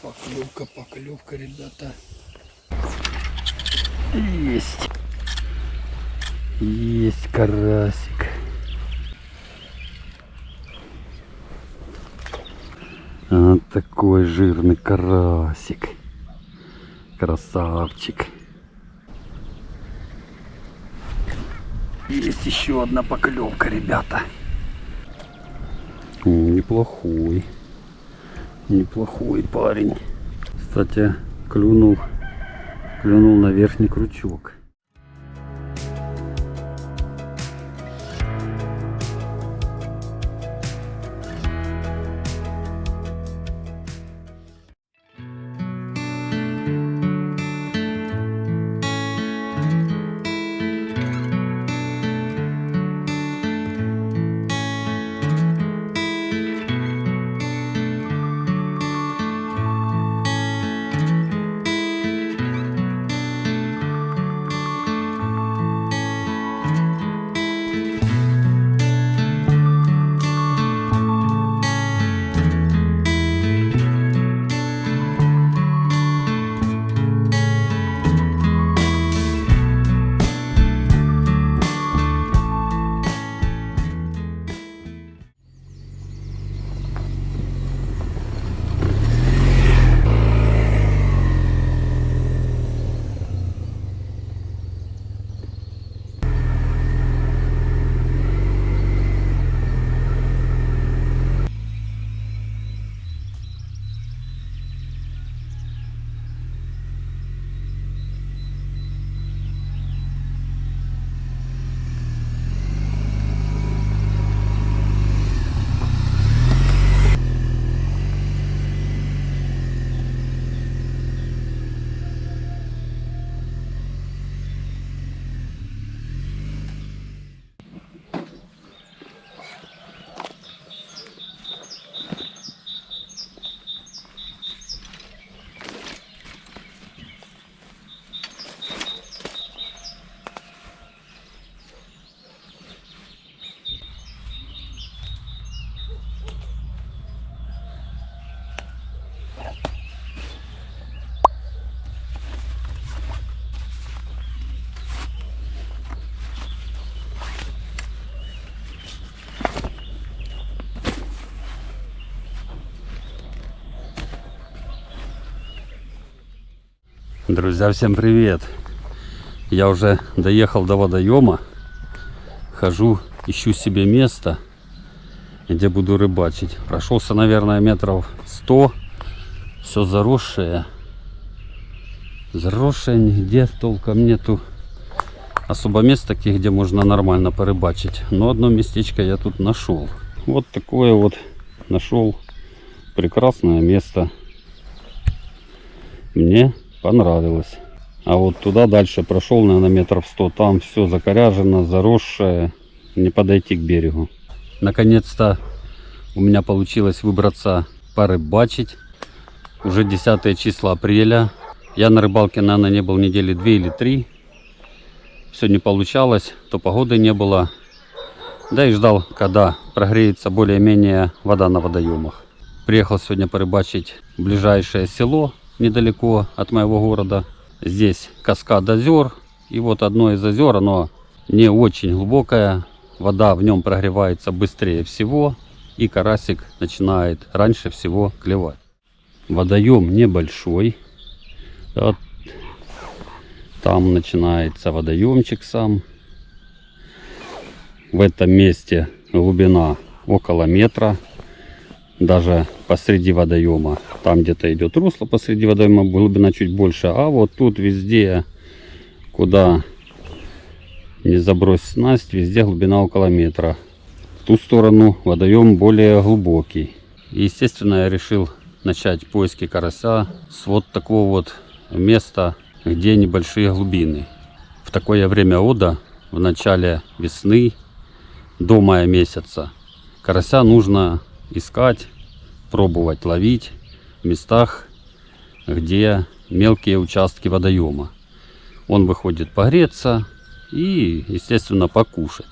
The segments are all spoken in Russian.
Поклевка, ребята. Есть карасик. Вот такой жирный карасик. Красавчик. Есть еще одна поклевка, ребята. Неплохой. Неплохой парень. Кстати, клюнул на верхний крючок. Друзья, всем привет! Я уже доехал до водоема. Хожу, ищу себе место, где буду рыбачить. Прошелся, наверное, метров 100. Все заросшее. Заросшее, нигде толком нету особо мест таких, где можно нормально порыбачить. Но одно местечко я тут нашел. Вот такое вот нашел прекрасное место. Мне понравилось. А вот туда дальше прошел, наверное, метров 100. Там все закоряжено, заросшее. Не подойти к берегу. Наконец-то у меня получилось выбраться порыбачить. Уже 10 числа апреля. Я на рыбалке, наверное, не был недели 2 или 3. Все не получалось. То погоды не было. Да и ждал, когда прогреется более-менее вода на водоемах. Приехал сегодня порыбачить в ближайшее село, недалеко от моего города. Здесь каскад озер. И вот одно из озер, оно не очень глубокое. Вода в нем прогревается быстрее всего. И карасик начинает раньше всего клевать. Водоем небольшой. Вот там начинается водоемчик сам. В этом месте глубина около метра. Даже посреди водоема. Там где-то идет русло, посреди водоема глубина чуть больше. А вот тут везде, куда не забрось снасть, везде глубина около метра. В ту сторону водоем более глубокий. И, естественно, я решил начать поиски карася с вот такого вот места, где небольшие глубины. В такое время года, в начале весны, до мая месяца, карася нужно искать, пробовать ловить в местах, где мелкие участки водоема. Он выходит погреться и, естественно, покушать.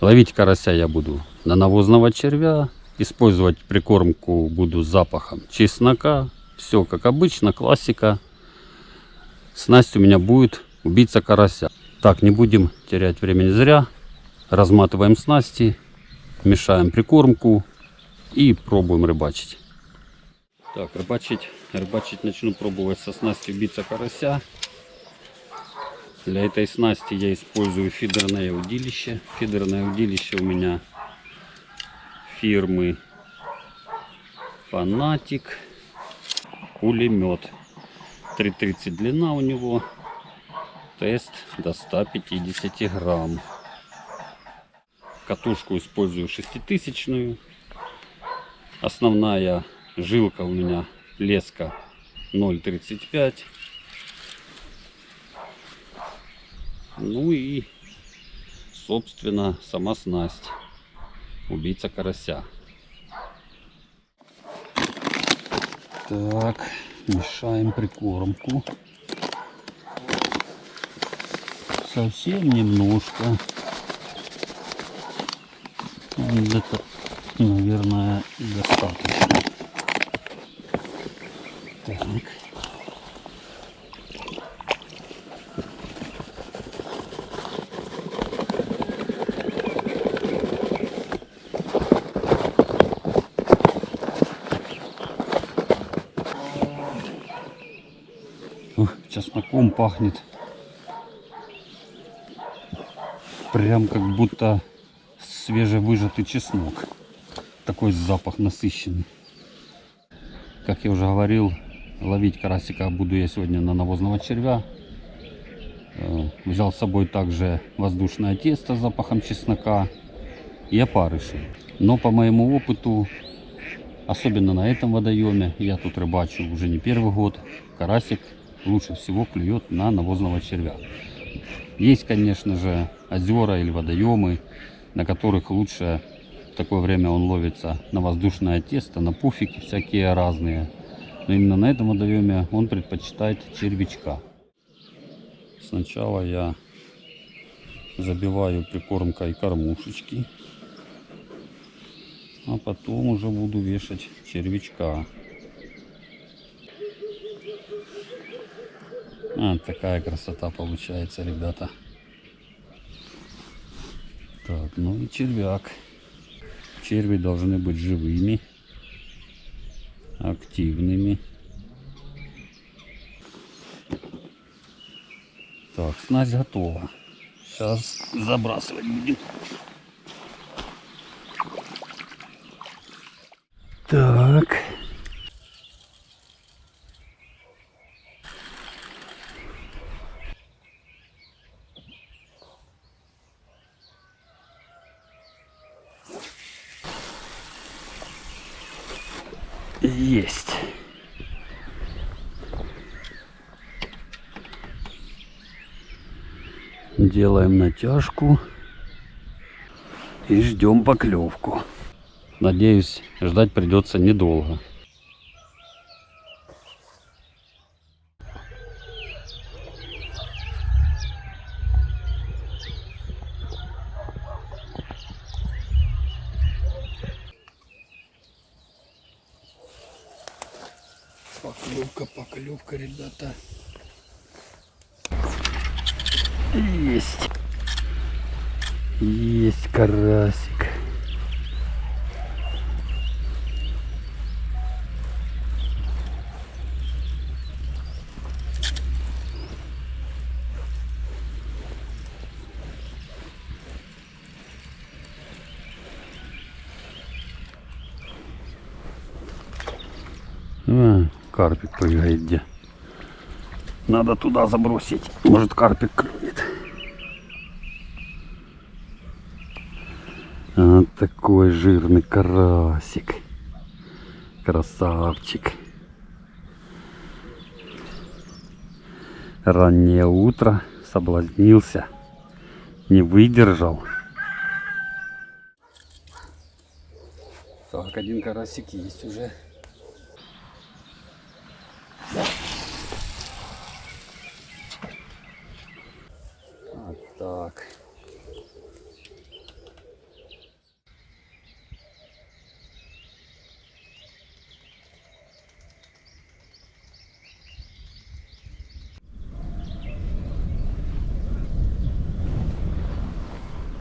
Ловить карася я буду на навозного червя. Использовать прикормку буду с запахом чеснока. Все как обычно, классика. Снасть у меня будет убийца карася. Так, не будем терять времени зря. Разматываем снасти, мешаем прикормку и пробуем рыбачить. Так, рыбачить начну пробовать со снасти убийца карася. Для этой снасти я использую фидерное удилище. Фидерное удилище у меня фирмы Фанатик. Пулемет. 3,30 длина у него. Тест до 150 грамм. Катушку использую 6000-ную. Основная жилка у меня леска 0,35. Ну и, собственно, сама снасть. Убийца карася. Так, мешаем прикормку. Совсем немножко. Это, наверное, достаточно. Так. Чесноком пахнет. Прям как будто свежевыжатый чеснок. Такой запах насыщенный. Как я уже говорил, ловить карасика буду я сегодня на навозного червя. Взял с собой также воздушное тесто с запахом чеснока и опарыши. Но по моему опыту, особенно на этом водоеме, я тут рыбачу уже не первый год, карасик лучше всего клюет на навозного червя. Есть, конечно же, озера или водоемы, на которых лучше в такое время он ловится на воздушное тесто, на пуфики всякие разные. Но именно на этом водоеме он предпочитает червячка. Сначала я забиваю прикормкой кормушечки, а потом уже буду вешать червячка. Такая красота получается, ребята. Так, ну и червяк. Черви должны быть живыми, активными. Так, снасть готова. Сейчас забрасывать будем. Так. Есть. Делаем натяжку и ждем поклевку. Надеюсь, ждать придется недолго. Поклевка, ребята. Есть карасик. Карпик прыгает где. Надо туда забросить. Может, карпик клюнет. Вот такой жирный карасик. Красавчик. Раннее утро. Соблазнился. Не выдержал. Так, один карасик есть уже. Вот так.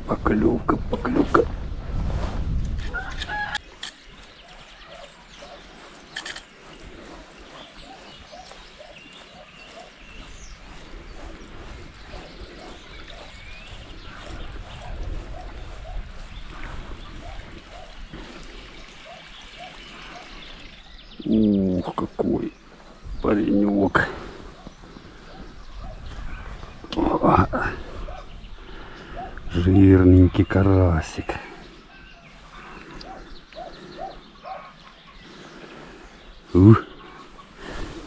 Поклевка, поклевка. Ух, какой паренек. О, жирненький карасик.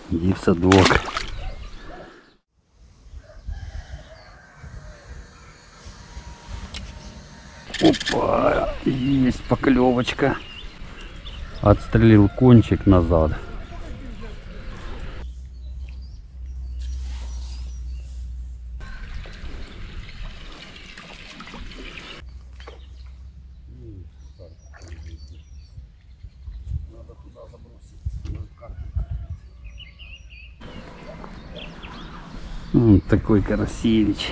Иди в садок. Опа, есть поклевочка. Отстрелил кончик назад. Вот такой карасевич.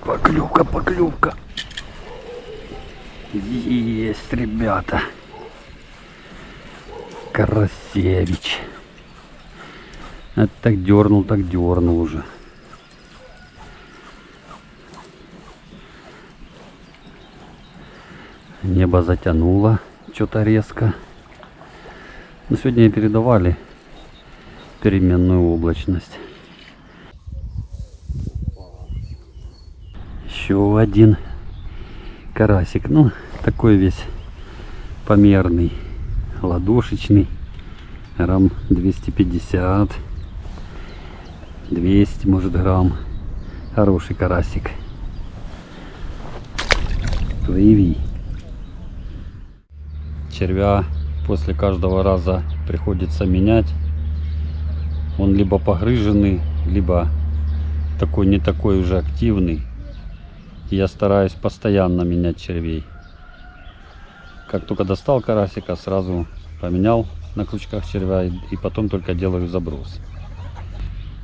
Поклевка, поклевка. Есть, ребята. Карасевич. Это так дернул уже. Небо затянуло что-то резко. Но сегодня передавали переменную облачность. Еще один карасик. Ну, такой весь померный. Ладошечный. Грамм 250. 200, может, грамм. Хороший карасик. Плыви. Червя после каждого раза приходится менять. Он либо погрыженный, либо такой не такой уже активный. Я стараюсь постоянно менять червей. Как только достал карасика, сразу поменял на крючках червя и потом только делаю заброс.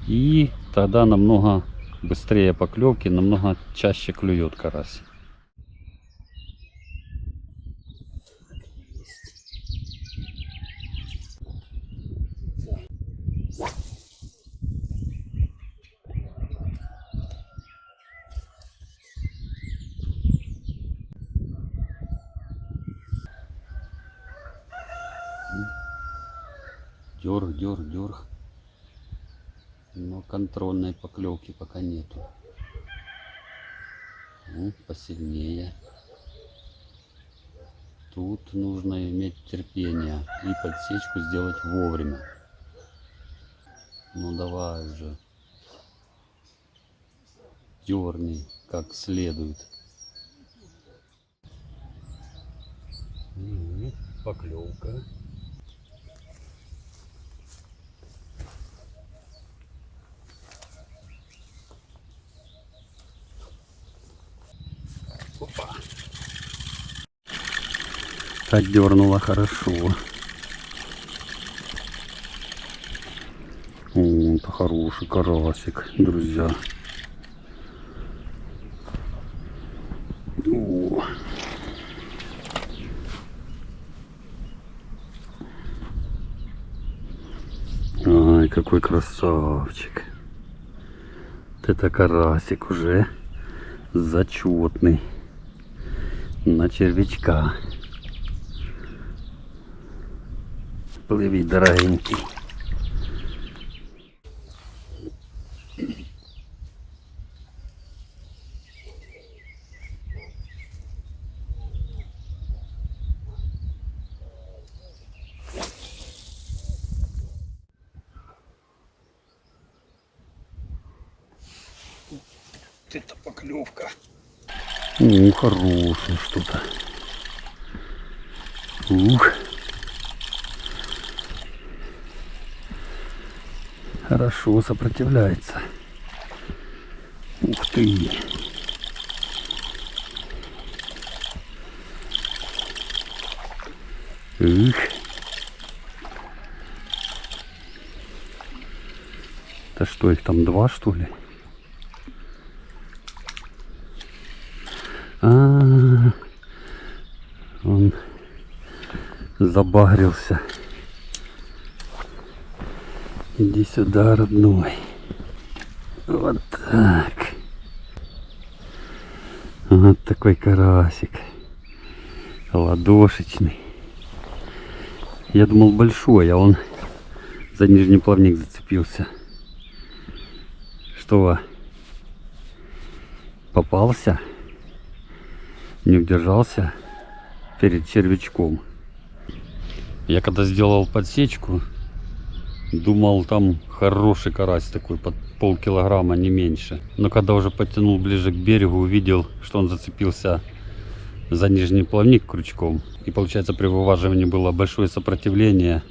И тогда намного быстрее поклевки, намного чаще клюет карась. Дерг. Но контрольной поклевки пока нету. Ну, посильнее. Тут нужно иметь терпение и подсечку сделать вовремя. Ну давай уже. Дерни как следует. Поклевка. Опа. Отдернула хорошо. О, это хороший карасик, друзья. О. Ай, какой красавчик. Вот это карасик уже зачетный на червячка. Плыви, дорогенький. Это поклевка. Хорошее что-то. Ух, Хорошо сопротивляется. Ух ты. Ух. Да что, их там два, что ли? Он забагрился. Иди сюда, родной. Вот так. Вот такой карасик. Ладошечный. Я думал большой, а он за нижний плавник зацепился. Что? Попался? Не удержался перед червячком. Я когда сделал подсечку, думал, там хороший карась такой, под полкилограмма, не меньше. Но когда уже подтянул ближе к берегу, увидел, что он зацепился за нижний плавник крючком. И получается, при вываживании было большое сопротивление.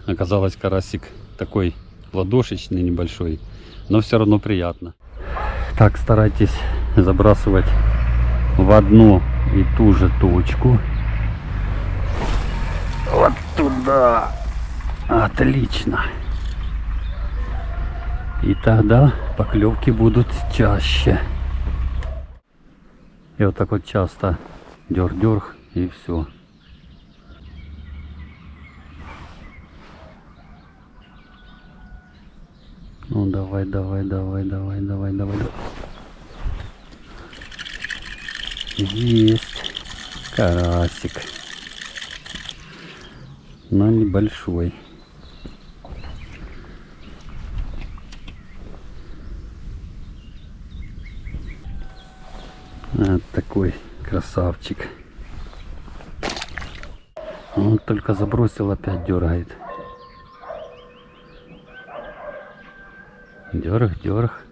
Оказалось, карасик такой ладошечный, небольшой, но все равно приятно. Так, старайтесь забрасывать в одну и ту же точку. Вот туда. Отлично. И тогда поклевки будут чаще. И вот так вот часто дёрг-дёрг, и все. Ну давай, давай, давай, давай, давай, давай. Есть карасик, но небольшой. Вот такой красавчик. Он только забросил, опять дергает. Дерг, дерг.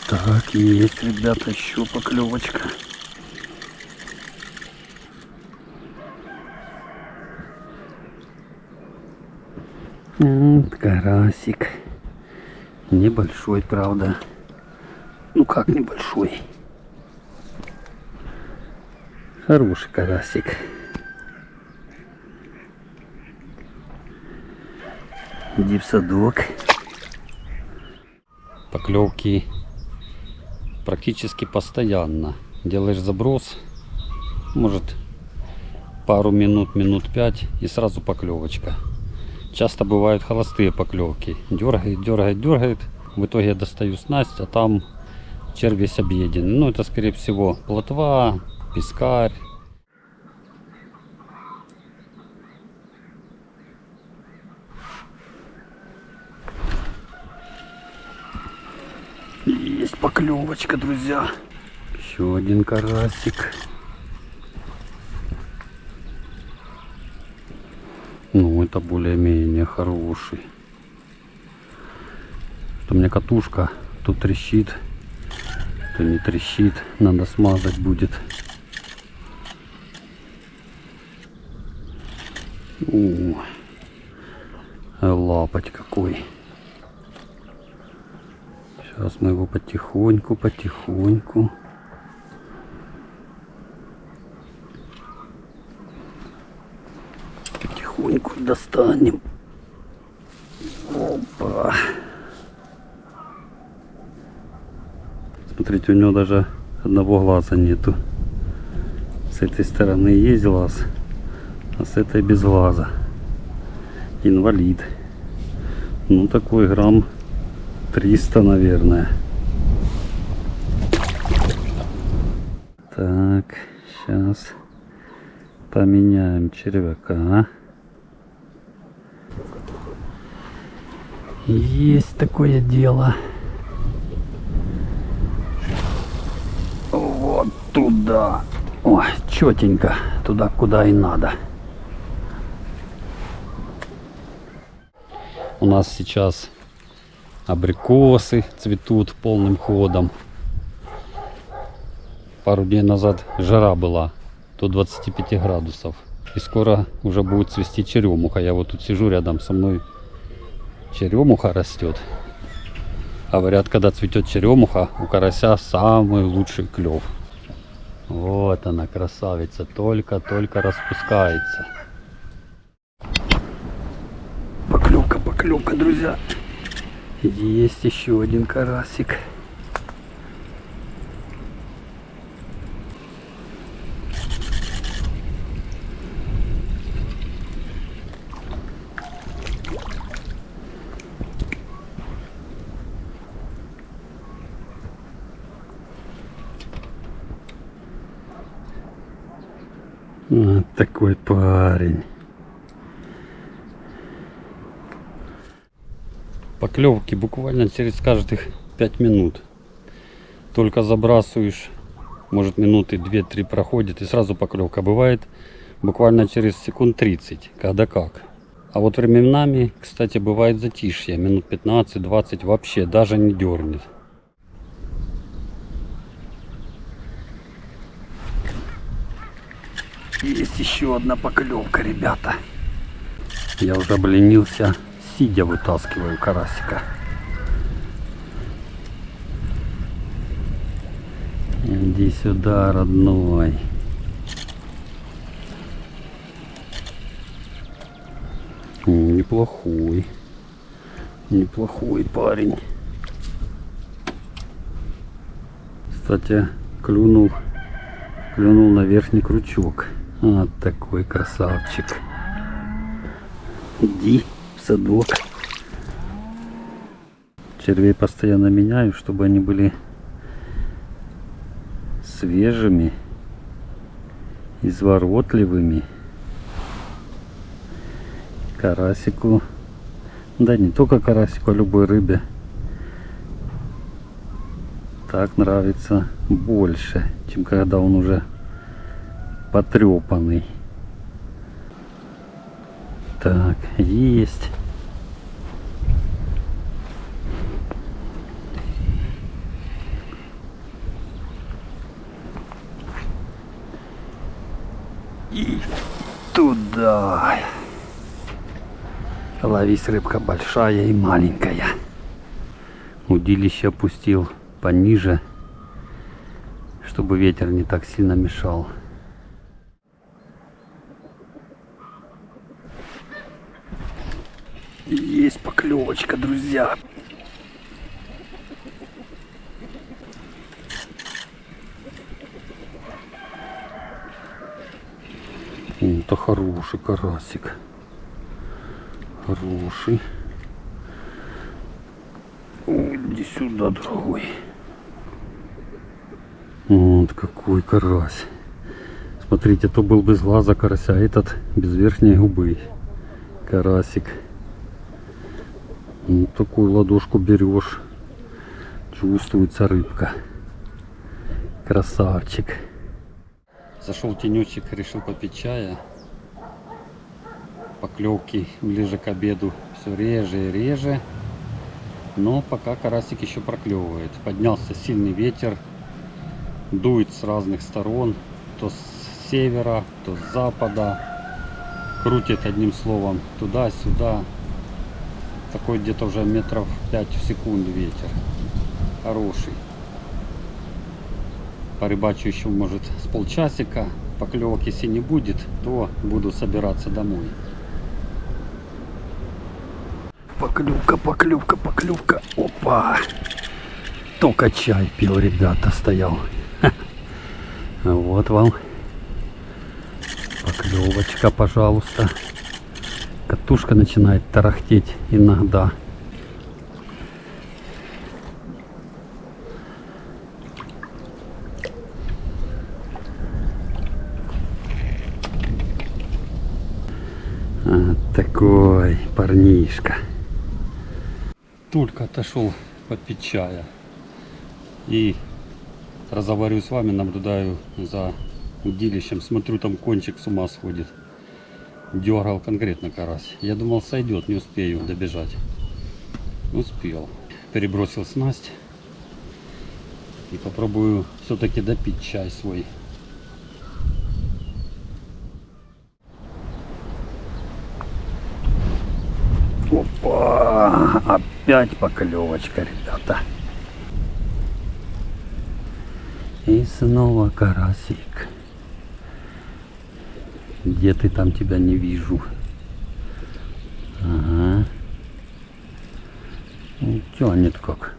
Так, есть, ребята, еще поклевочка. Карасик. Небольшой, правда. Ну как небольшой? Хороший карасик. Иди в садок. Поклевки практически постоянно. Делаешь заброс, может пару минут, минут 5, и сразу поклевочка. Часто бывают холостые поклевки. Дергает, дергает, дергает. В итоге я достаю снасть, а там червь весь объеден. Ну, это, скорее всего, плотва, пескарь. Есть поклевочка, друзья. Еще один карасик. Ну, это более-менее хороший. У меня катушка то трещит, то не трещит. Надо смазать будет. О, лапоть какой. Сейчас мы его потихоньку, потихоньку. Потихоньку достанем. Опа. Смотрите, у него даже одного глаза нету. С этой стороны есть глаз, а с этой без глаза. Инвалид. Ну, такой грамм 300, наверное. Так, сейчас поменяем червяка. Есть такое дело. Вот туда. Ой, четенько. Туда, куда и надо. У нас сейчас абрикосы цветут полным ходом. Пару дней назад жара была до 25 градусов. И скоро уже будет цвести черемуха. Я вот тут сижу, рядом со мной черемуха растет. А говорят, когда цветет черемуха, у карася самый лучший клев. Вот она, красавица, только-только распускается. Поклевка, друзья. Есть еще один карасик. Вот такой парень. Поклевки буквально через каждых 5 минут. Только забрасываешь, может минуты 2-3 проходит, и сразу поклевка. Бывает буквально через секунд 30, когда как. А вот временами, кстати, бывает затишье, минут 15-20 вообще даже не дернет. Есть еще одна поклевка, ребята. Я уже обленился, сидя вытаскиваю карасика. Иди сюда, родной. Неплохой. Неплохой парень. Кстати, клюнул на верхний крючок. Вот такой красавчик. Иди в садок. Червей постоянно меняю, чтобы они были свежими, изворотливыми. Карасику, да не только карасику, а любой рыбе так нравится больше, чем когда он уже потрепанный. Так, есть. И туда. Ловись, рыбка большая и маленькая. Удилище опустил пониже, чтобы ветер не так сильно мешал. Есть поклевочка, друзья. Это хороший карасик. Хороший. Иди сюда, дорогой. Вот какой карась. Смотрите, то был без глаза карася, а этот без верхней губы. Карасик. Вот такую ладошку берешь. Чувствуется рыбка. Красавчик. Зашел тенечек, решил попить чая. Поклевки ближе к обеду все реже и реже. Но пока карасик еще проклевывает. Поднялся сильный ветер. Дует с разных сторон. То с севера, то с запада. Крутит, одним словом, туда-сюда. Такой где-то уже метров 5 в секунду ветер. Хороший. Порыбачу еще, может, с полчасика. Поклевок если не будет, то буду собираться домой. Поклевка. Опа! Только чай пил, ребята, стоял. Вот вам поклевочка, пожалуйста. Катушка начинает тарахтеть иногда. Вот такой парнишка. Только отошел попить чая и разговариваю с вами, наблюдаю за удилищем, смотрю, там кончик с ума сходит. Дергал конкретно карась. Я думал, сойдет, не успею добежать. Успел. Перебросил снасть и попробую все-таки допить чай свой. Опять поклевочка, ребята. И снова карасик. Где ты там, тебя не вижу. Ага. Ну, тянет как.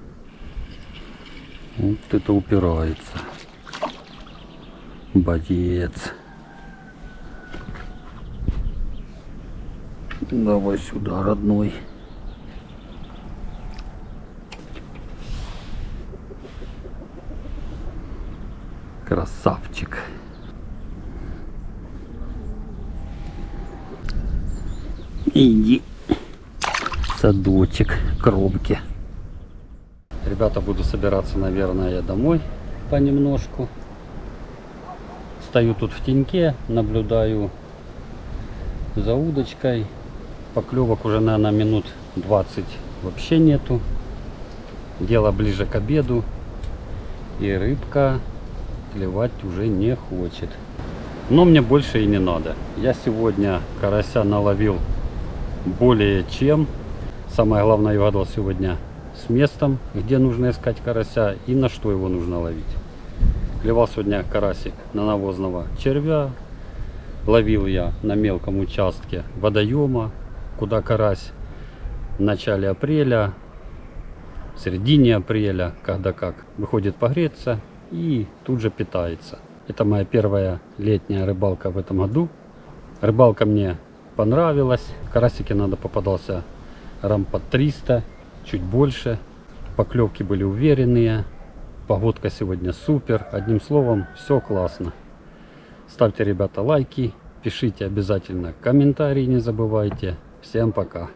Вот это упирается. Боец. Давай сюда, родной. Красавчик. Иди. Садочек, кромки. Ребята, буду собираться, наверное, домой понемножку. Стою тут в теньке, наблюдаю за удочкой. Поклевок уже, наверное, минут 20 вообще нету. Дело ближе к обеду. И рыбка клевать уже не хочет. Но мне больше и не надо. Я сегодня карася наловил более чем. Самое главное, я угадал сегодня с местом, где нужно искать карася и на что его нужно ловить. Клевал сегодня карасик на навозного червя. Ловил я на мелком участке водоема, куда карась в начале апреля, в середине апреля, когда как, выходит погреться и тут же питается. Это моя первая летняя рыбалка в этом году. Рыбалка мне понравилась. Карасики надо попадался грамм под 300, чуть больше. Поклевки были уверенные. Погодка сегодня супер. Одним словом, все классно. Ставьте, ребята, лайки. Пишите обязательно комментарии, не забывайте. Всем пока.